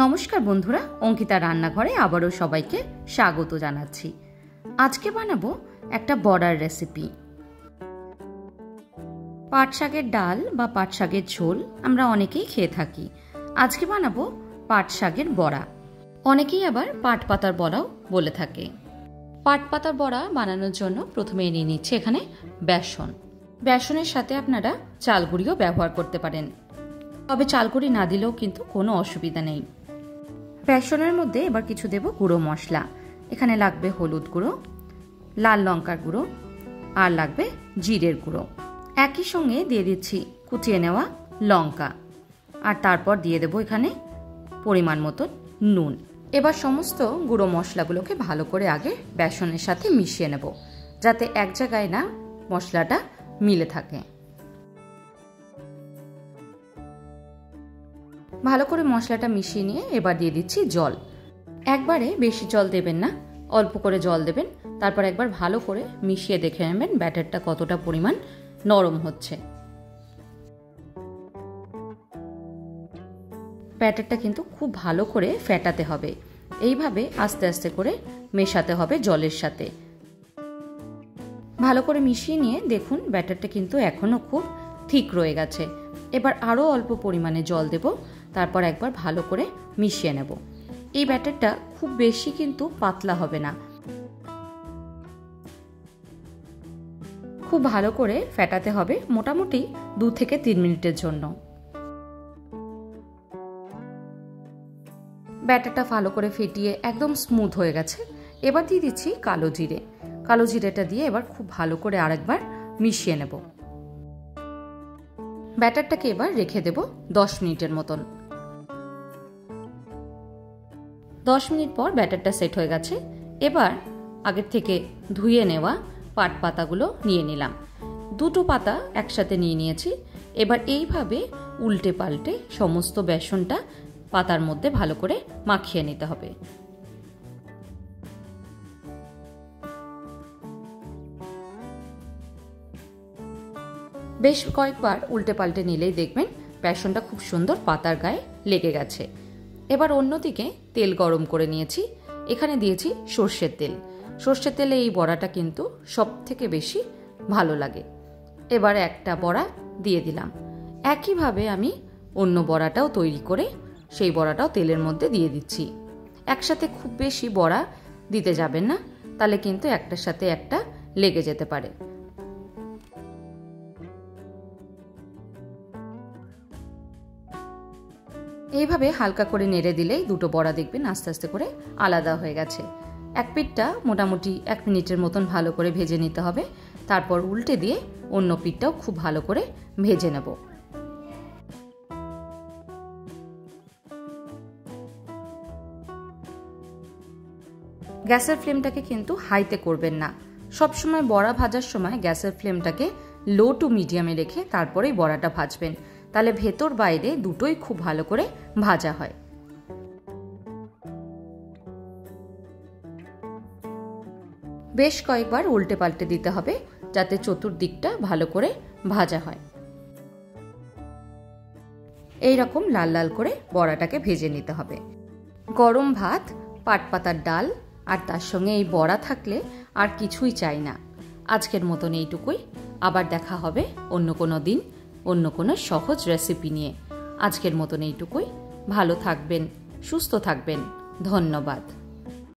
নমস্কার বন্ধুরা, অঙ্কিতা রান্নাঘরে আবারও সবাইকে স্বাগত জানাচ্ছি। আজকে বানাবো একটা বড়ার রেসিপি। পাট শাকের ডাল বা পাট শাকের ঝোল আমরা অনেকেই খেয়ে থাকি। আজকে বানাবো পাট শাকের বড়া। অনেকেই আবার পাট পাতার বড়াও বলে থাকে। পাট পাতার বড়া বানানোর জন্য প্রথমে নিয়ে নিচ্ছে এখানে বেসন। বেসনের সাথে আপনারা চালগুঁড়িও ব্যবহার করতে পারেন, তবে চালগুঁড়ি না দিলেও কিন্তু কোনো অসুবিধা নেই। বেসনের মধ্যে এবার কিছু দেব গুঁড়ো মশলা। এখানে লাগবে হলুদ গুঁড়ো, লাল লঙ্কার গুঁড়ো, আর লাগবে জিরের গুঁড়ো। একই সঙ্গে দিয়ে দিচ্ছি কুচিয়ে নেওয়া লঙ্কা, আর তারপর দিয়ে দেব এখানে পরিমাণ মতো নুন। এবার সমস্ত গুঁড়ো মশলাগুলোকে ভালো করে আগে বেসনের সাথে মিশিয়ে নেব, যাতে এক জায়গায় না মশলাটা মিলে থাকে। ভালো করে মশলাটা মিশিয়ে নিয়ে এবার দিয়ে দিচ্ছি জল। একবারে বেশি জল দেবেন না, অল্প করে জল দেবেন। তারপর একবার ভালো করে মিশিয়ে দেখে নেবেন ব্যাটারটা কতটা পরিমাণ নরম হচ্ছে। ব্যাটারটা কিন্তু খুব ভালো করে ফেটাতে হবে। এইভাবে আস্তে আস্তে করে মেশাতে হবে জলের সাথে। ভালো করে মিশিয়ে নিয়ে দেখুন ব্যাটারটা কিন্তু এখনো খুব ঠিক রয়ে গেছে। এবার আরও অল্প পরিমাণে জল দেব, তারপর একবার ভালো করে মিশিয়ে নেব। এই ব্যাটারটা খুব বেশি কিন্তু পাতলা হবে না, খুব ভালো করে ফেটাতে হবে, মোটামুটি 2 থেকে 3 মিনিটের জন্য। ব্যাটারটা ভালো করে ফেটিয়ে একদম স্মুথ হয়ে গেছে। এবার দিয়ে দিচ্ছি কালো জিরে। কালো জিরেটা দিয়ে এবার খুব ভালো করে আরেকবার মিশিয়ে নেব। ব্যাটারটাকে এবার রেখে দেব 10 মিনিটের মতন। 10 মিনিট পর ব্যাটারটা সেট হয়ে গেছে। এবার আগের থেকে ধুয়ে নেওয়া পাট পাতাগুলো নিয়ে নিলাম। 2টো পাতা একসাথে নিয়ে নিয়েছি। এবার এইভাবে উল্টে পাল্টে সমস্ত বেসনটা পাতার মধ্যে ভালো করে মাখিয়ে নিতে হবে। বেশ কয়েকবার উল্টে পাল্টে নিলেই দেখবেন বেসনটা খুব সুন্দর পাতার গায়ে লেগে গেছে। এবার অন্যদিকে তেল গরম করে নিয়েছি। এখানে দিয়েছি সর্ষের তেল। সর্ষের তেলে এই বড়াটা কিন্তু সব থেকে বেশি ভালো লাগে। এবার একটা বড়া দিয়ে দিলাম। একইভাবে আমি অন্য বড়াটাও তৈরি করে সেই বড়াটাও তেলের মধ্যে দিয়ে দিচ্ছি। একসাথে খুব বেশি বড়া দিতে যাবেন না, তাহলে কিন্তু একটার সাথে একটা লেগে যেতে পারে। এইভাবে হালকা করে নেড়ে দিলেই 2টো বড়া দেখবেন আস্তে আস্তে করে আলাদা হয়ে গেছে। এক পিঠটা মোটামুটি 1 মিনিটের মতন ভালো করে ভেজে নিতে হবে। তারপর উল্টে দিয়ে অন্য পিঠটাও খুব ভালো করে ভেজে নেব। গ্যাসের ফ্লেমটাকে কিন্তু হাইতে করবেন না। সবসময় বড়া ভাজার সময় গ্যাসের ফ্লেমটাকে লো টু মিডিয়ামে রেখে তারপরেই বড়াটা ভাজবেন, তাহলে ভেতর বাইরে দুটোই খুব ভালো করে ভাজা হয়। বেশ কয়েকবার উল্টে পাল্টে দিতে হবে, যাতে চতুর্দিকটা ভালো করে ভাজা হয়। এই রকম লাল লাল করে বড়াটাকে ভেজে নিতে হবে। গরম ভাত, পাট পাতার ডাল আর তার সঙ্গে এই বড়া থাকলে আর কিছুই চাই না। আজকের মতন এইটুকুই। আবার দেখা হবে অন্য কোনো দিন অন্য কোনো সহজ রেসিপি নিয়ে। আজকের মতন এইটুকুই। ভালো থাকবেন, সুস্থ থাকবেন। ধন্যবাদ।